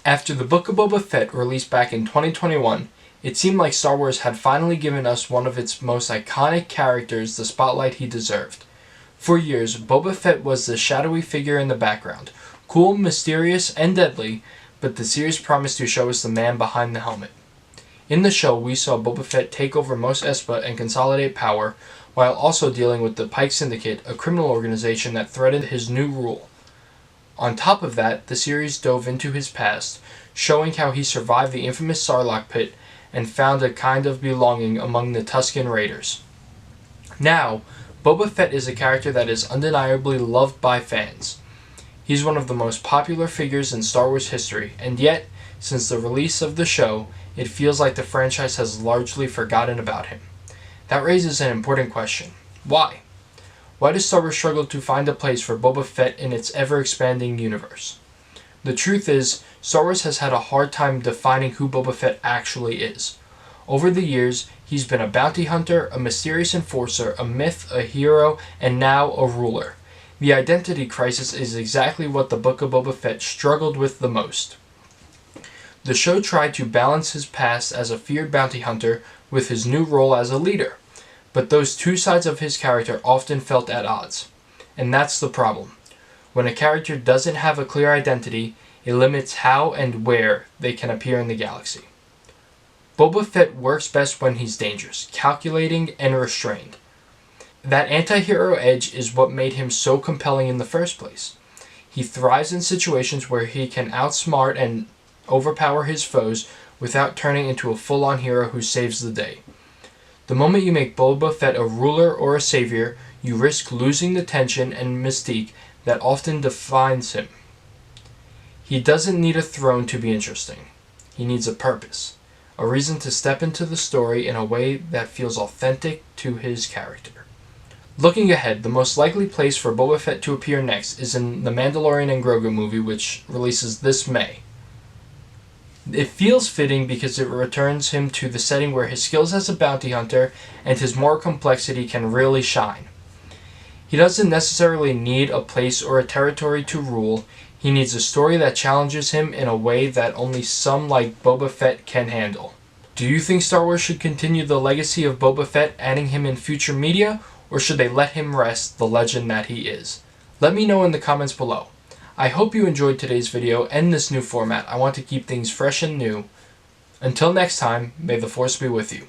After the Book of Boba Fett released back in 2021, it seemed like Star Wars had finally given us one of its most iconic characters the spotlight he deserved. For years, Boba Fett was the shadowy figure in the background, cool, mysterious, and deadly, but the series promised to show us the man behind the helmet. In the show, we saw Boba Fett take over Mos Espa and consolidate power, while also dealing with the Pike Syndicate, a criminal organization that threatened his new rule. On top of that, the series dove into his past, showing how he survived the infamous Sarlacc pit and found a kind of belonging among the Tusken Raiders. Now, Boba Fett is a character that is undeniably loved by fans. He's one of the most popular figures in Star Wars history, and yet, since the release of the show, it feels like the franchise has largely forgotten about him. That raises an important question. Why? Why does Star Wars struggle to find a place for Boba Fett in its ever-expanding universe? The truth is, Star Wars has had a hard time defining who Boba Fett actually is. Over the years, he's been a bounty hunter, a mysterious enforcer, a myth, a hero, and now a ruler. The identity crisis is exactly what the Book of Boba Fett struggled with the most. The show tried to balance his past as a feared bounty hunter with his new role as a leader, but those two sides of his character often felt at odds. And that's the problem. When a character doesn't have a clear identity, it limits how and where they can appear in the galaxy. Boba Fett works best when he's dangerous, calculating, and restrained. That anti-hero edge is what made him so compelling in the first place. He thrives in situations where he can outsmart and overpower his foes without turning into a full-on hero who saves the day. The moment you make Boba Fett a ruler or a savior, you risk losing the tension and mystique that often defines him. He doesn't need a throne to be interesting. He needs a purpose, a reason to step into the story in a way that feels authentic to his character. Looking ahead, the most likely place for Boba Fett to appear next is in the Mandalorian and Grogu movie, which releases this May. It feels fitting because it returns him to the setting where his skills as a bounty hunter and his moral complexity can really shine. He doesn't necessarily need a place or a territory to rule. He needs a story that challenges him in a way that only some like Boba Fett can handle. Do you think Star Wars should continue the legacy of Boba Fett, adding him in future media, or should they let him rest the legend that he is? Let me know in the comments below. I hope you enjoyed today's video and this new format. I want to keep things fresh and new. Until next time, may the Force be with you.